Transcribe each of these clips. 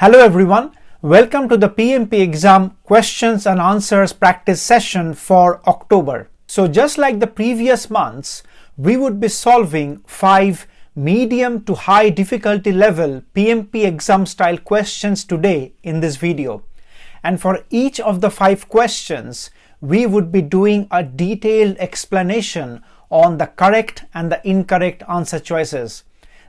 Hello everyone, welcome to the PMP exam questions and answers practice session for October. So just like the previous months, we would be solving 5 medium to high difficulty level PMP exam style questions today in this video. And for each of the 5 questions, we would be doing a detailed explanation on the correct and the incorrect answer choices.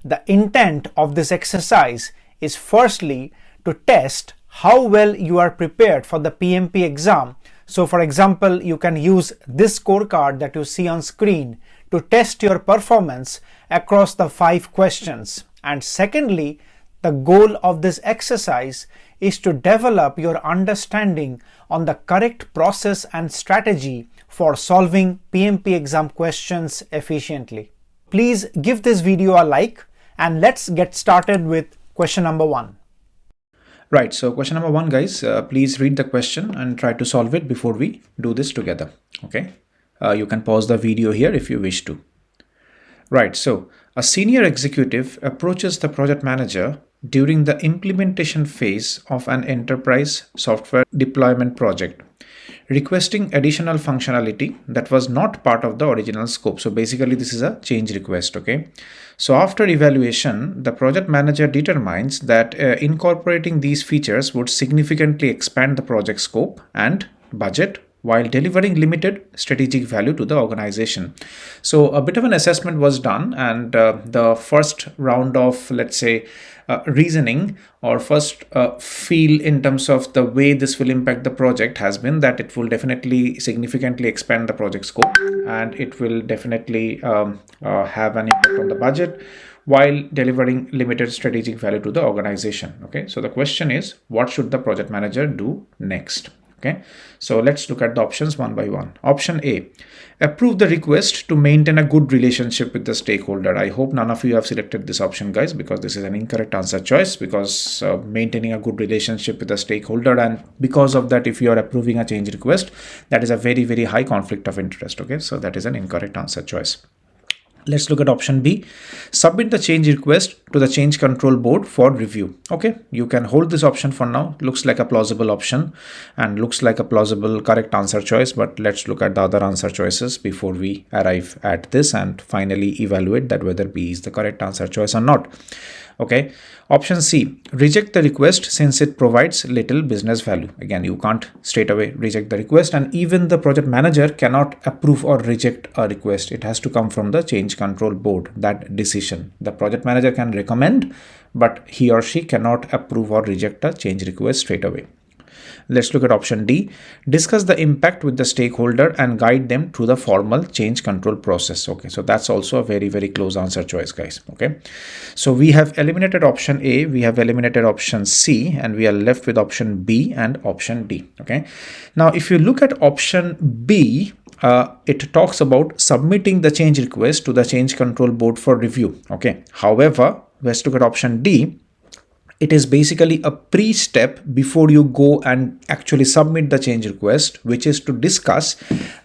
The intent of this exercise is firstly to test how well you are prepared for the PMP exam. So for example, you can use this scorecard that you see on screen to test your performance across the 5 questions. And secondly, the goal of this exercise is to develop your understanding on the correct process and strategy for solving PMP exam questions efficiently. Please give this video a like and let's get started with question number 1. Right, so question number 1, guys, please read the question and try to solve it before we do this together. Okay, you can pause the video here if you wish to. Right, so a senior executive approaches the project manager during the implementation phase of an enterprise software deployment project, requesting additional functionality that was not part of the original scope. So basically this is a change request. Okay, so after evaluation, the project manager determines that incorporating these features would significantly expand the project scope and budget while delivering limited strategic value to the organization. So a bit of an assessment was done, and the first round of, let's say, reasoning or first feel in terms of the way this will impact the project has been that it will definitely significantly expand the project scope, and it will definitely have an impact on the budget while delivering limited strategic value to the organization. Okay, so the question is, what should the project manager do next? Okay, so let's look at the options one by one. Option A, approve the request to maintain a good relationship with the stakeholder. I hope none of you have selected this option, guys, because this is an incorrect answer choice, because maintaining a good relationship with the stakeholder, and because of that, if you are approving a change request, that is a very, very high conflict of interest. Okay, so that is an incorrect answer choice. Let's look at option B. Submit the change request to the change control board for review. Okay, you can hold this option for now. Looks like a plausible option and looks like a plausible correct answer choice, but let's look at the other answer choices before we arrive at this and finally evaluate that whether B is the correct answer choice or not. Okay, option C, reject the request since it provides little business value. Again, you can't straight away reject the request, and even the project manager cannot approve or reject a request. It has to come from the change control board, that decision. The project manager can recommend, but he or she cannot approve or reject a change request straight away. Let's look at option D. Discuss the impact with the stakeholder and guide them through the formal change control process. Okay, so that's also a very, very close answer choice, guys. Okay, so we have eliminated option A, we have eliminated option C, and we are left with option B and option D. Okay, now if you look at option B, it talks about submitting the change request to the change control board for review. Okay, however, let's look at option D. It is basically a pre-step before you go and actually submit the change request, which is to discuss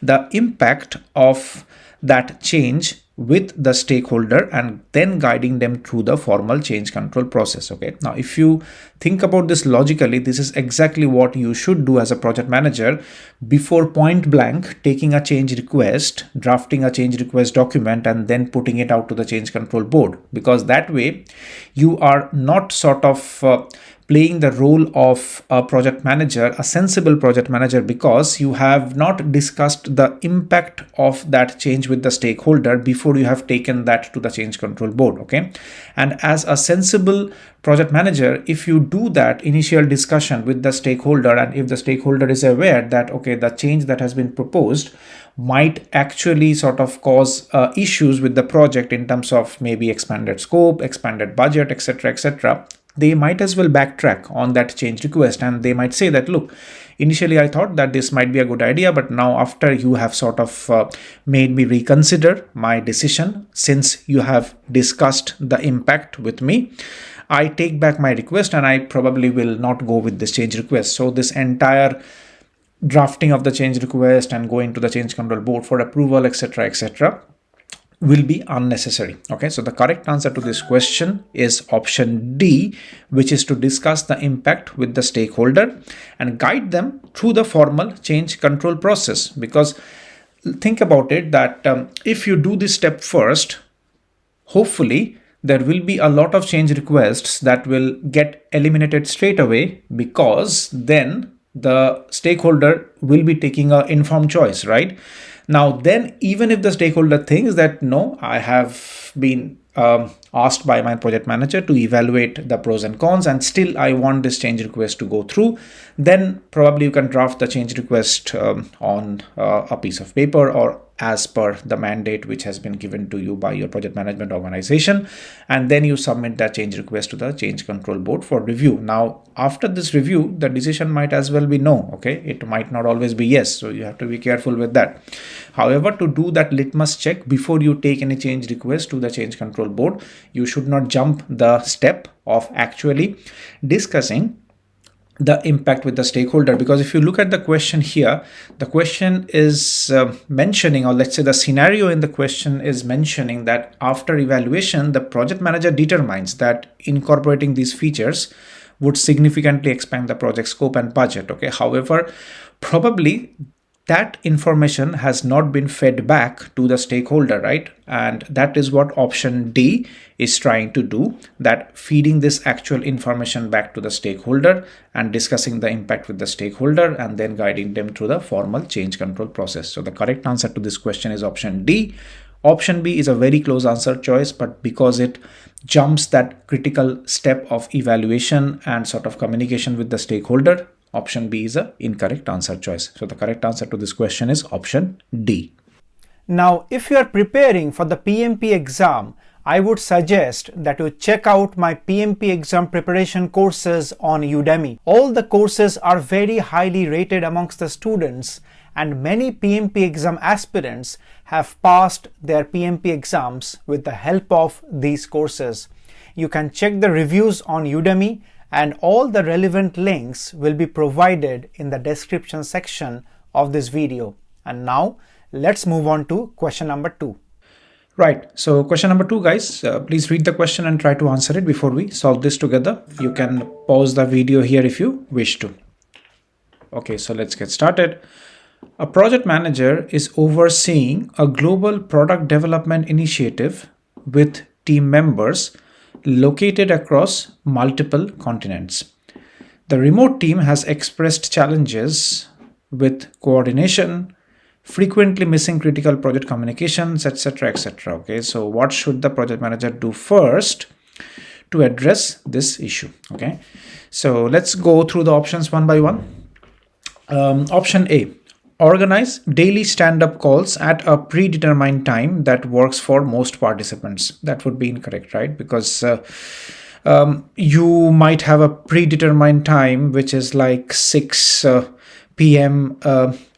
the impact of that change with the stakeholder and then guiding them through the formal change control process. Okay, now if you think about this logically, this is exactly what you should do as a project manager before point blank taking a change request, drafting a change request document and then putting it out to the change control board, because that way you are not sort of playing the role of a project manager, a sensible project manager, because you have not discussed the impact of that change with the stakeholder before you have taken that to the change control board. Okay, and as a sensible project manager, if you do that initial discussion with the stakeholder, and if the stakeholder is aware that okay, the change that has been proposed might actually sort of cause issues with the project in terms of maybe expanded scope, expanded budget, etc., etc., they might as well backtrack on that change request, and they might say that, look, initially I thought that this might be a good idea, but now after you have sort of made me reconsider my decision, since you have discussed the impact with me, I take back my request and I probably will not go with this change request. So this entire drafting of the change request and going to the change control board for approval, etc., etc., will be unnecessary. Okay, so the correct answer to this question is option D, which is to discuss the impact with the stakeholder and guide them through the formal change control process. Because think about it, that if you do this step first, hopefully there will be a lot of change requests that will get eliminated straight away, because then the stakeholder will be taking an informed choice, right? Now, then even if the stakeholder thinks that no, I have been asked by my project manager to evaluate the pros and cons, and still I want this change request to go through, then probably you can draft the change request on a piece of paper or as per the mandate which has been given to you by your project management organization, and then you submit that change request to the change control board for review. Now, after this review, the decision might as well be no. Okay, it might not always be yes, so you have to be careful with that. However, to do that litmus check before you take any change request to the change control board, you should not jump the step of actually discussing the impact with the stakeholder. Because if you look at the question here, the question is mentioning, or let's say the scenario in the question is mentioning that after evaluation, the project manager determines that incorporating these features would significantly expand the project scope and budget. Okay, however, probably that information has not been fed back to the stakeholder, right? And that is what option D is trying to do, that feeding this actual information back to the stakeholder and discussing the impact with the stakeholder and then guiding them through the formal change control process. So the correct answer to this question is option D. Option B is a very close answer choice, but because it jumps that critical step of evaluation and sort of communication with the stakeholder, option B is an incorrect answer choice. So the correct answer to this question is option D. Now, if you are preparing for the PMP exam, I would suggest that you check out my PMP exam preparation courses on Udemy. All the courses are very highly rated amongst the students, and many PMP exam aspirants have passed their PMP exams with the help of these courses. You can check the reviews on Udemy, and all the relevant links will be provided in the description section of this video. And now let's move on to question number 2. Right, so question number 2, guys, please read the question and try to answer it before we solve this together. You can pause the video here if you wish to. Okay, so let's get started. A project manager is overseeing a global product development initiative with team members located across multiple continents. The remote team has expressed challenges with coordination, frequently missing critical project communications, etc., etc. Okay, so what should the project manager do first to address this issue? Okay, so let's go through the options one by one. Option A: organize daily stand-up calls at a predetermined time that works for most participants. That would be incorrect, right? Because you might have a predetermined time which is like 6 p.m.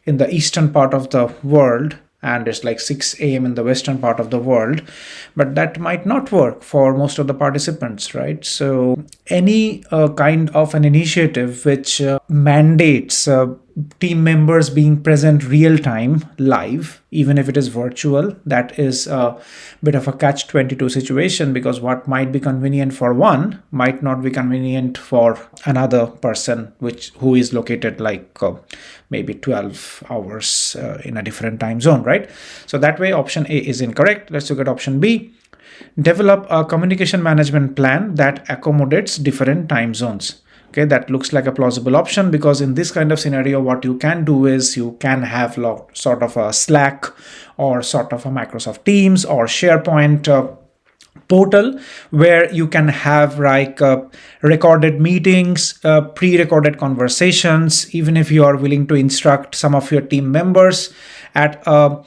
In the eastern part of the world, and it's like 6 a.m. in the western part of the world, but that might not work for most of the participants, right? So any kind of an initiative which mandates team members being present real time, live, even if it is virtual, that is a bit of a catch-22 situation, because what might be convenient for one might not be convenient for another person who is located like maybe 12 hours in a different time zone, right? So that way option A is incorrect. Let's look at option B. Develop a communication management plan that accommodates different time zones. Okay, that looks like a plausible option, because in this kind of scenario, what you can do is you can have sort of a Slack or sort of a Microsoft Teams or SharePoint portal where you can have like recorded meetings, pre-recorded conversations. Even if you are willing to instruct some of your team members at a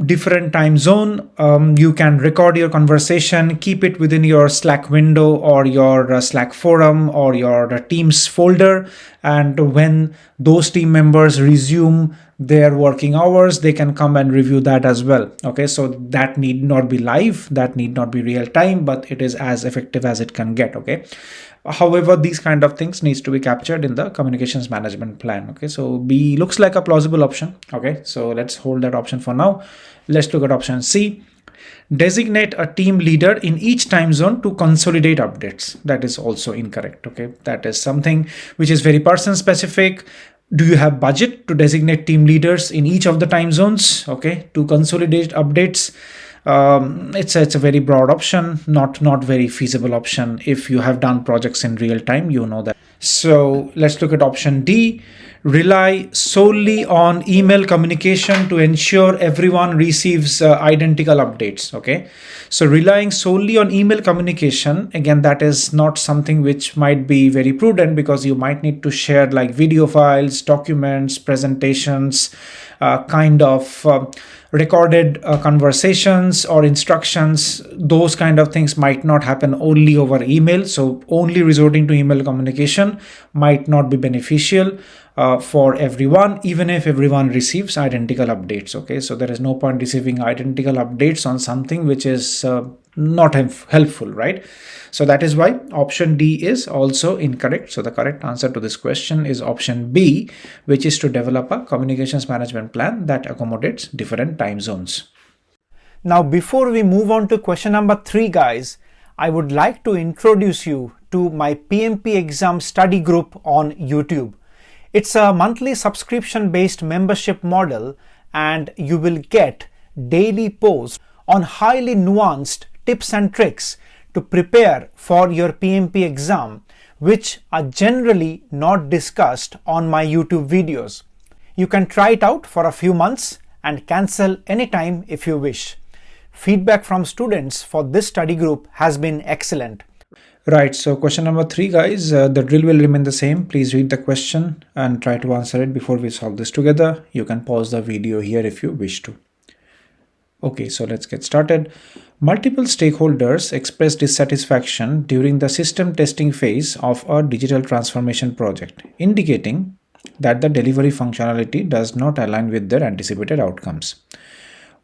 different time zone, you can record your conversation, keep it within your Slack window or your Slack forum or your Teams folder, and when those team members resume their working hours, they can come and review that as well. Okay, so that need not be live, that need not be real time, but it is as effective as it can get. Okay, however, these kind of things needs to be captured in the communications management plan. Okay, so B looks like a plausible option. Okay, so let's hold that option for now. Let's look at option C. Designate a team leader in each time zone to consolidate updates. That is also incorrect. Okay, that is something which is very person specific. Do you have budget to designate team leaders in each of the time zones, okay, to consolidate updates? It's a very broad option, not very feasible option. If you have done projects in real time, you know that. So let's look at option D. Rely solely on email communication to ensure everyone receives identical updates. Okay, so relying solely on email communication, again, that is not something which might be very prudent, because you might need to share like video files, documents, presentations, kind of recorded conversations or instructions. Those kind of things might not happen only over email. So only resorting to email communication might not be beneficial for everyone, even if everyone receives identical updates. Okay, so there is no point receiving identical updates on something which is not helpful, right? So that is why option D is also incorrect. So the correct answer to this question is option B, which is to develop a communications management plan that accommodates different time zones. Now, before we move on to question number 3, guys, I would like to introduce you to my PMP exam study group on YouTube. It's a monthly subscription based membership model, and you will get daily posts on highly nuanced tips and tricks to prepare for your PMP exam, which are generally not discussed on my YouTube videos. You can try it out for a few months and cancel anytime if you wish. Feedback from students for this study group has been excellent. Right, so question number 3, guys, the drill will remain the same. Please read the question and try to answer it before we solve this together. You can pause the video here if you wish to. Okay, so let's get started. Multiple stakeholders expressed dissatisfaction during the system testing phase of a digital transformation project, indicating that the delivery functionality does not align with their anticipated outcomes.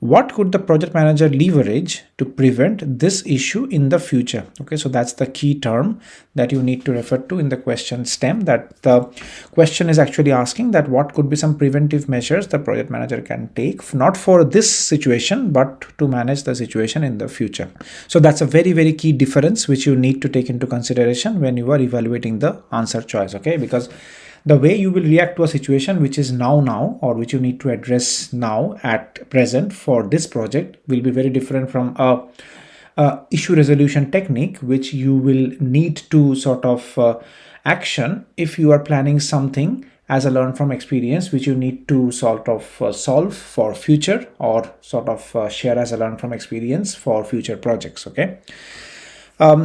What could the project manager leverage to prevent this issue in the future? Okay, so that's the key term that you need to refer to in the question stem, that the question is actually asking that what could be some preventive measures the project manager can take, not for this situation, but to manage the situation in the future. So that's a very, very key difference which you need to take into consideration when you are evaluating the answer choice. Okay, because the way you will react to a situation which is now or which you need to address now at present for this project will be very different from a issue resolution technique which you will need to sort of action if you are planning something as a learn from experience which you need to sort of solve for future, or sort of share as a learn from experience for future projects. Okay,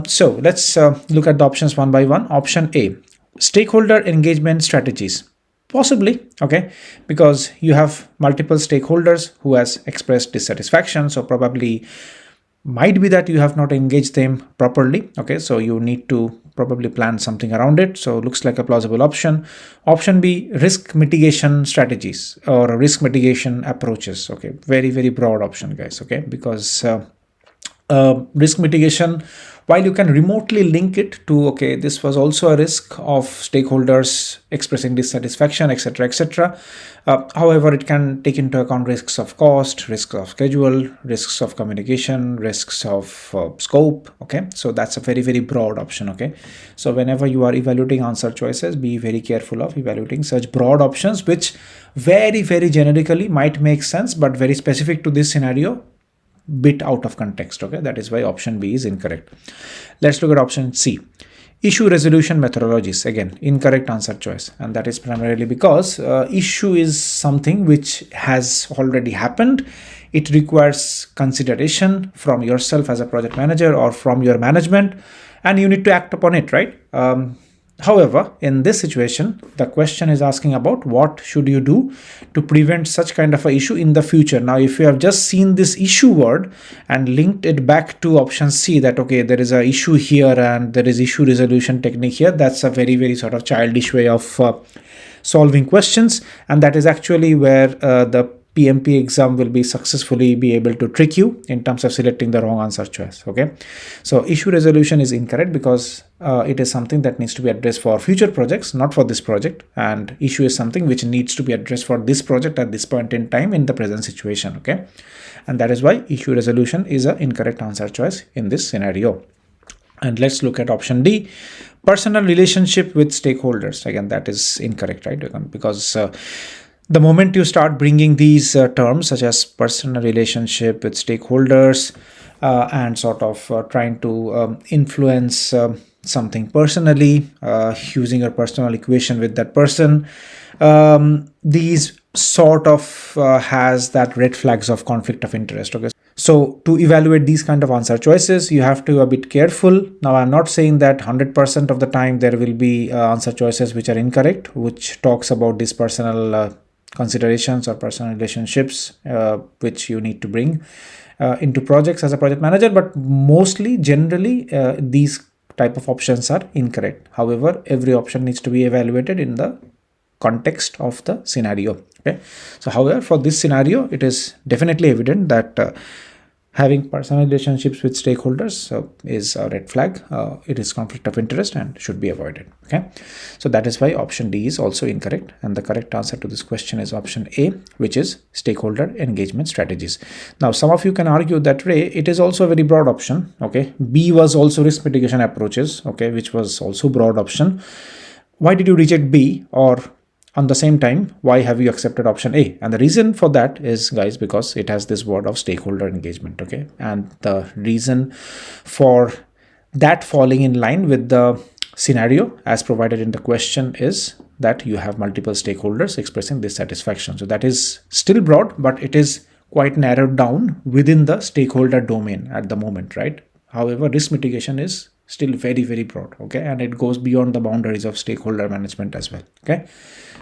so let's look at the options one by one. Option A, stakeholder engagement strategies. Possibly, okay, because you have multiple stakeholders who has expressed dissatisfaction, so probably might be that you have not engaged them properly. Okay, so you need to probably plan something around it. So looks like a plausible option. Option B, risk mitigation strategies or risk mitigation approaches. Okay, very, very broad option, guys. Okay, because risk mitigation, while you can remotely link it to, okay, this was also a risk of stakeholders expressing dissatisfaction, etc., etc. However, it can take into account risks of cost, risks of schedule, risks of communication, risks of scope. Okay, so that's a very, very broad option. Okay, so whenever you are evaluating answer choices, be very careful of evaluating such broad options, which very, very generically might make sense, but very specific to this scenario, bit out of context. Okay, that is why option B is incorrect. Let's look at option C, issue resolution methodologies. Again, incorrect answer choice, and that is primarily because issue is something which has already happened. It requires consideration from yourself as a project manager or from your management, and you need to act upon it, right? However, in this situation, the question is asking about what should you do to prevent such kind of an issue in the future. Now, if you have just seen this issue word and linked it back to option C, that, okay, there is an issue here and there is issue resolution technique here, that's a very, very sort of childish way of solving questions. And that is actually where the PMP exam will be successfully be able to trick you in terms of selecting the wrong answer choice. Okay, so issue resolution is incorrect because it is something that needs to be addressed for future projects, not for this project, and issue is something which needs to be addressed for this project at this point in time in the present situation. Okay, and that is why issue resolution is an incorrect answer choice in this scenario. And let's look at option D, personal relationship with stakeholders. Again, that is incorrect, right? Because the moment you start bringing these terms such as personal relationship with stakeholders and sort of trying to influence something personally, using a personal equation with that person, these sort of has that red flags of conflict of interest. Okay, so to evaluate these kind of answer choices, you have to be a bit careful. Now, I'm not saying that 100% of the time there will be answer choices which are incorrect, which talks about these personal considerations or personal relationships which you need to bring into projects as a project manager, but mostly generally these type of options are incorrect. However, every option needs to be evaluated in the context of the scenario. Okay, so however, for this scenario, it is definitely evident that having personal relationships with stakeholders is a red flag. It is conflict of interest and should be avoided. Okay, so that is why option D is also incorrect, and the correct answer to this question is option A, which is stakeholder engagement strategies. Now, some of you can argue that Ray, it is also a very broad option. Okay, B was also risk mitigation approaches. Okay, which was also broad option. Why did you reject B? Or on the same time, why have you accepted option A? And the reason for that is, guys, because it has this word of stakeholder engagement. Okay, and the reason for that falling in line with the scenario as provided in the question is that you have multiple stakeholders expressing dissatisfaction. So that is still broad, but it is quite narrowed down within the stakeholder domain at the moment, right? However, risk mitigation is still very, very broad. Okay, and it goes beyond the boundaries of stakeholder management as well. Okay,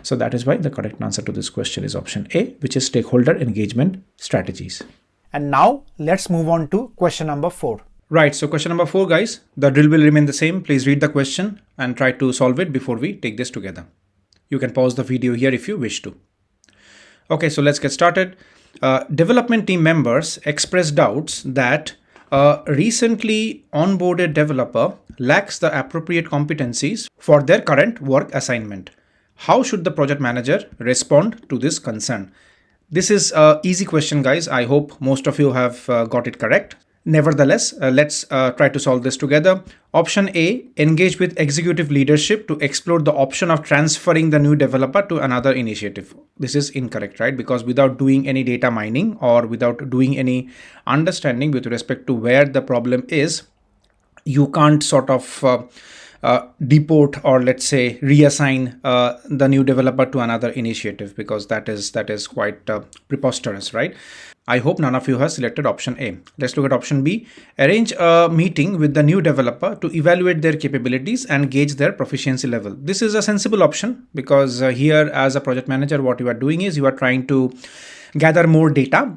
so that is why the correct answer to this question is option A, which is stakeholder engagement strategies. And now let's move on to question number 4. Right, so question number 4, guys, the drill will remain the same. Please read the question and try to solve it before we take this together. You can pause the video here if you wish to. Okay, so let's get started. Development team members express doubts that a recently onboarded developer lacks the appropriate competencies for their current work assignment. How should the project manager respond to this concern? This is an easy question, guys. I hope most of you have got it correct. Nevertheless, let's try to solve this together. Option A, engage with executive leadership to explore the option of transferring the new developer to another initiative. This is incorrect, right? Because without doing any data mining or without doing any understanding with respect to where the problem is, you can't sort of deport or let's say reassign the new developer to another initiative, because that is quite preposterous, right? I hope none of you has selected option A. Let's look at option B. Arrange a meeting with the new developer to evaluate their capabilities and gauge their proficiency level. This is a sensible option because here as a project manager, what you are doing is you are trying to gather more data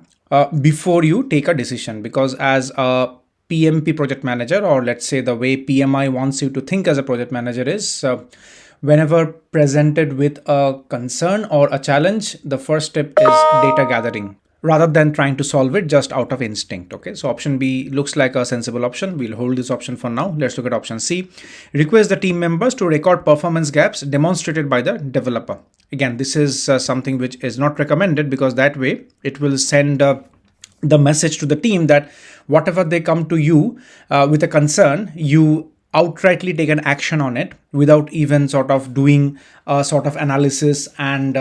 before you take a decision, because as a PMP project manager, or let's say the way PMI wants you to think as a project manager is whenever presented with a concern or a challenge, the first step is data gathering rather than trying to solve it just out of instinct. Okay, so option B looks like a sensible option. We'll hold this option for now. Let's look at option C. Request the team members to record performance gaps demonstrated by the developer. Again, this is something which is not recommended, because that way it will send the message to the team that whatever they come to you with a concern, you outrightly take an action on it without even sort of doing a sort of analysis and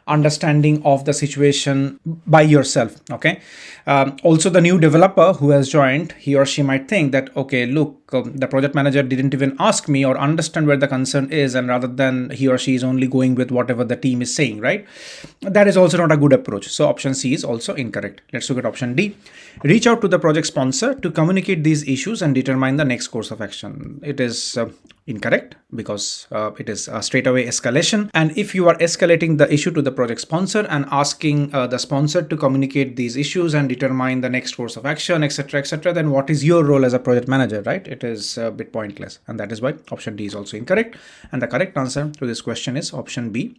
understanding of the situation by yourself. Okay. Also, the new developer who has joined, he or she might think that, okay, look, the project manager didn't even ask me or understand where the concern is, and rather than he or she is only going with whatever the team is saying, right? That is also not a good approach. So option C is also incorrect. Let's look at option D. Reach out to the project sponsor to communicate these issues and determine the next course of action. It is incorrect because it is a straightaway escalation. And if you are escalating the issue to the project sponsor and asking the sponsor to communicate these issues and determine the next course of action, etc., then what is your role as a project manager, right? It is a bit pointless, and that is why option D is also incorrect. And the correct answer to this question is option B,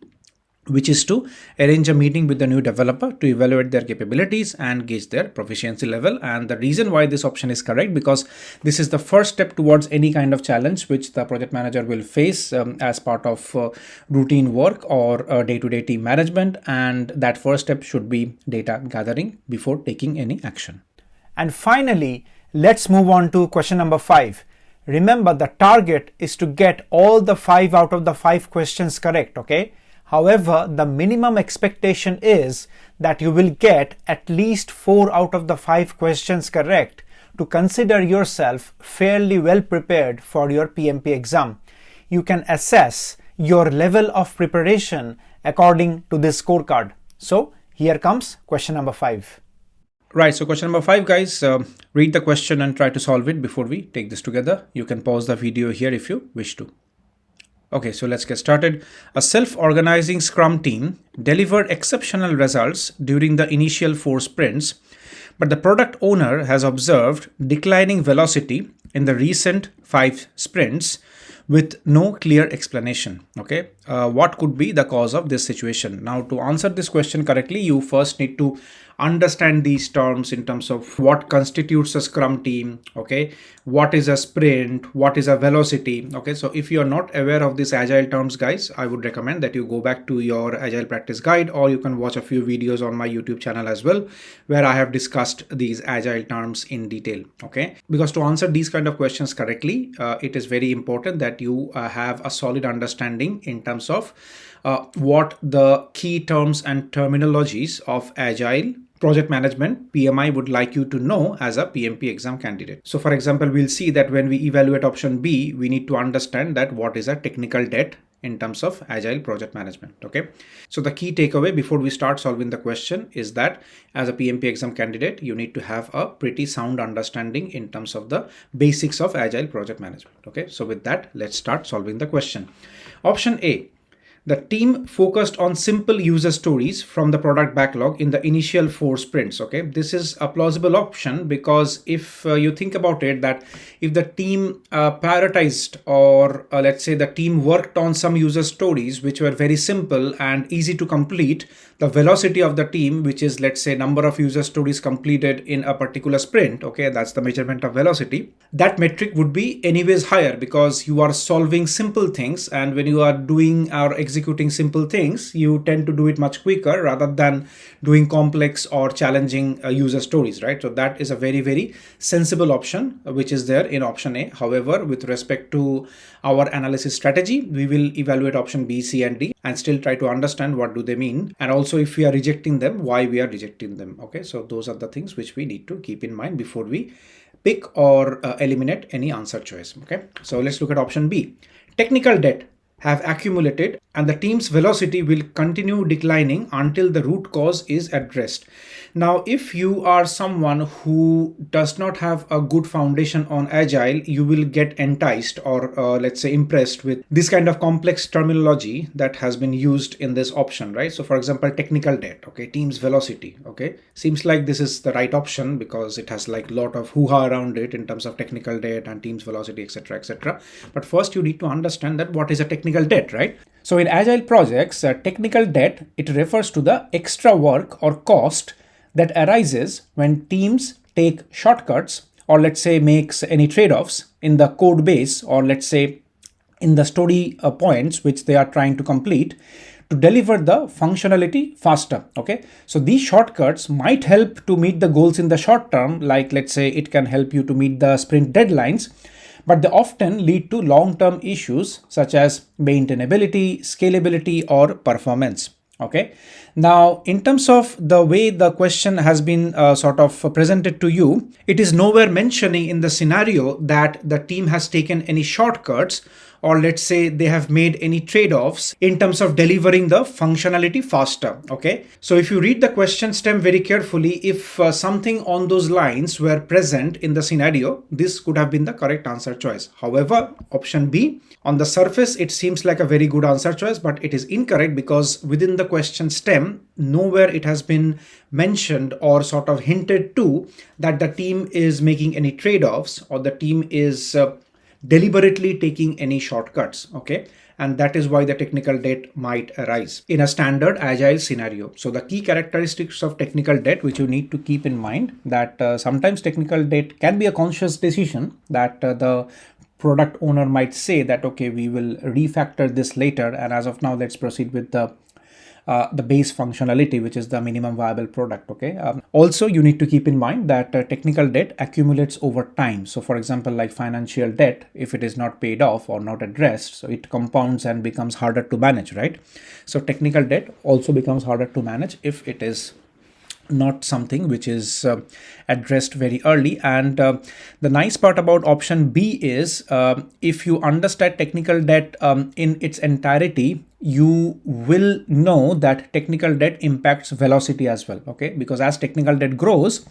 which is to arrange a meeting with the new developer to evaluate their capabilities and gauge their proficiency level. And the reason why this option is correct, because this is the first step towards any kind of challenge which the project manager will face as part of routine work or day-to-day team management. And that first step should be data gathering before taking any action. And finally, let's move on to question number 5. Remember, the target is to get all the 5 out of the 5 questions correct, okay? However, the minimum expectation is that you will get at least 4 out of the 5 questions correct to consider yourself fairly well prepared for your PMP exam. You can assess your level of preparation according to this scorecard. So here comes question number 5. Right, so question number 5, guys, read the question and try to solve it before we take this together. You can pause the video here if you wish to. Okay, so let's get started. A self-organizing Scrum team delivered exceptional results during the initial 4 sprints, but the product owner has observed declining velocity in the recent 5 sprints with no clear explanation. Okay, what could be the cause of this situation? Now, to answer this question correctly, you first need to understand these terms in terms of what constitutes a Scrum team, okay, what is a sprint, what is a velocity. Okay, so if you are not aware of these agile terms, guys, I would recommend that you go back to your agile practice guide, or you can watch a few videos on my YouTube channel as well, where I have discussed these agile terms in detail. Okay, because to answer these kind of questions correctly, it is very important that you have a solid understanding in terms of what the key terms and terminologies of agile project management PMI would like you to know as a PMP exam candidate. So for example, we'll see that when we evaluate option B, we need to understand that what is a technical debt in terms of agile project management. Okay, so the key takeaway before we start solving the question is that as a PMP exam candidate, you need to have a pretty sound understanding in terms of the basics of agile project management. Okay, so with that, let's start solving the question. Option A. The team focused on simple user stories from the product backlog in the initial 4 sprints. Okay, this is a plausible option because if you think about it, that if the team prioritized or let's say the team worked on some user stories which were very simple and easy to complete, the velocity of the team, which is let's say number of user stories completed in a particular sprint, okay, that's the measurement of velocity, that metric would be anyways higher because you are solving simple things, and when you are doing or executing simple things, you tend to do it much quicker rather than doing complex or challenging user stories, right? So that is a very, very sensible option which is there in option A. However, with respect to our analysis strategy, we will evaluate option B, C and D and still try to understand what do they mean, and also if we are rejecting them, why we are rejecting them. Okay, so those are the things which we need to keep in mind before we pick or eliminate any answer choice. Okay, so let's look at option B. Technical debt have accumulated and the team's velocity will continue declining until the root cause is addressed. Now, if you are someone who does not have a good foundation on agile, you will get enticed or let's say impressed with this kind of complex terminology that has been used in this option, right? So for example, technical debt, okay, team's velocity, okay, seems like this is the right option because it has like a lot of hoo-ha around it in terms of technical debt and team's velocity, etc., etc. But first you need to understand that what is a technical debt, right? So in agile projects, technical debt, it refers to the extra work or cost that arises when teams take shortcuts or let's say makes any trade-offs in the code base or let's say in the story points which they are trying to complete to deliver the functionality faster. Okay, so these shortcuts might help to meet the goals in the short term, like let's say it can help you to meet the sprint deadlines, but they often lead to long-term issues such as maintainability, scalability, or performance. Okay, now in terms of the way the question has been sort of presented to you, it is nowhere mentioning in the scenario that the team has taken any shortcuts or let's say they have made any trade-offs in terms of delivering the functionality faster. Okay, so if you read the question stem very carefully, if something on those lines were present in the scenario, this could have been the correct answer choice. However, option B, on the surface it seems like a very good answer choice, but it is incorrect because within the question stem nowhere it has been mentioned or sort of hinted to that the team is making any trade-offs or the team is deliberately taking any shortcuts. Okay, and that is why the technical debt might arise in a standard agile scenario. So the key characteristics of technical debt which you need to keep in mind, that sometimes technical debt can be a conscious decision that the product owner might say that, okay, we will refactor this later, and as of now let's proceed with the base functionality, which is the minimum viable product. Okay. Also, you need to keep in mind that technical debt accumulates over time. So for example, like financial debt, if it is not paid off or not addressed, so it compounds and becomes harder to manage, right? So technical debt also becomes harder to manage if it is not something which is addressed very early. And the nice part about option B is if you understand technical debt in its entirety, you will know that technical debt impacts velocity as well. Okay, because as technical debt grows,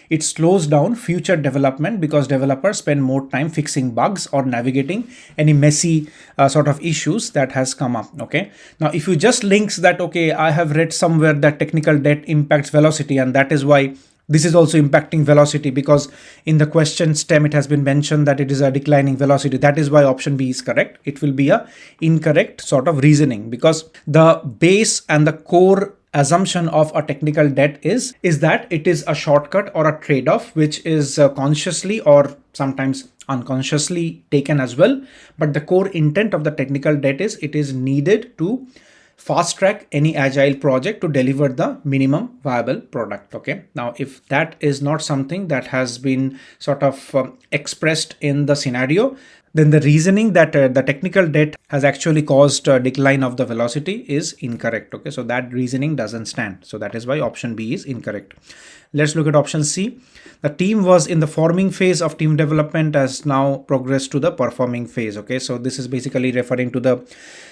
it slows down future development because developers spend more time fixing bugs or navigating any messy sort of issues that has come up. Okay. Now, if you just links that, okay, I have read somewhere that technical debt impacts velocity, and that is why this is also impacting velocity, because in the question stem it has been mentioned that it is a declining velocity. That is why option B is correct. It will be a incorrect sort of reasoning, because the base and the core assumption of a technical debt is that it is a shortcut or a trade-off which is consciously or sometimes unconsciously taken as well. But the core intent of the technical debt is it is needed to fast track any agile project to deliver the minimum viable product. Okay. Now, if that is not something that has been sort of expressed in the scenario, then the reasoning that the technical debt has actually caused a decline of the velocity is incorrect. Okay, so that reasoning doesn't stand. So that is why option B is incorrect. Let's look at option C. The team was in the forming phase of team development, has now progressed to the performing phase. Okay, so this is basically referring to the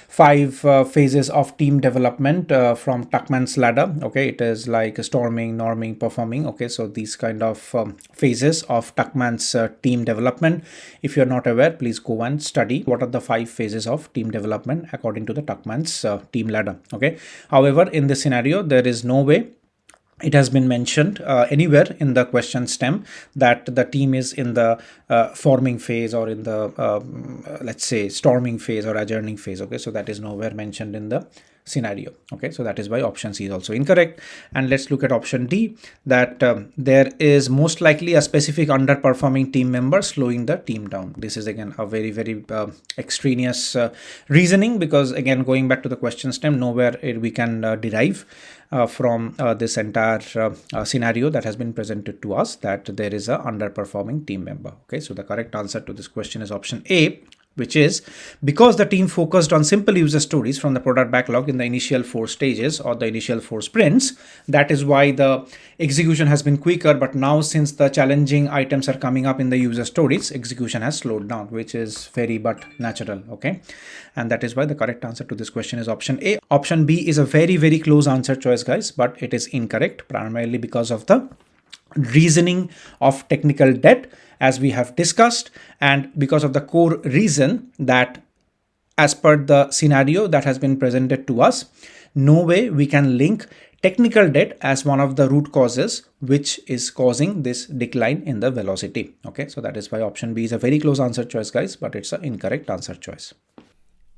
5 phases of team development from Tuckman's ladder. Okay, it is like storming, norming, performing. Okay, so these kind of phases of Tuckman's team development. If you're not aware, please go and study what are the 5 phases of team development according to the Tuckman's team ladder. Okay, however, in this scenario, there is no way it has been mentioned anywhere in the question stem that the team is in the forming phase or in the let's say storming phase or adjourning phase. Okay, so that is nowhere mentioned in the scenario. Okay, so that is why option C is also incorrect. And let's look at option D, that there is most likely a specific underperforming team member slowing the team down. This is again a very extraneous reasoning, because again, going back to the question stem, nowhere we can derive from this entire scenario that has been presented to us that there is a underperforming team member. Okay, so the correct answer to this question is option A, which is because the team focused on simple user stories from the product backlog in the initial 4 stages or the initial 4 sprints. That is why the execution has been quicker. But now, since the challenging items are coming up in the user stories, execution has slowed down, which is very but natural. Okay, and that is why the correct answer to this question is option A. Option B is a very close answer choice, guys, but it is incorrect, primarily because of the reasoning of technical debt, as we have discussed, and because of the core reason that as per the scenario that has been presented to us, no way we can link technical debt as one of the root causes which is causing this decline in the velocity. Okay, so that is why option B is a very close answer choice, guys, but it's an incorrect answer choice.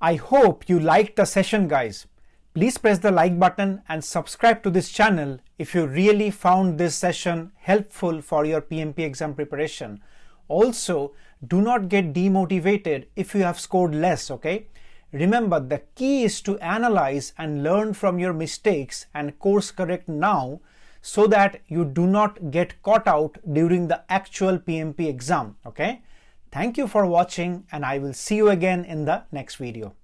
I hope you liked the session, guys. Please press the like button and subscribe to this channel if you really found this session helpful for your PMP exam preparation. Also, do not get demotivated if you have scored less. Okay, remember, the key is to analyze and learn from your mistakes and course correct now, so that you do not get caught out during the actual PMP exam. Okay, thank you for watching, and I will see you again in the next video.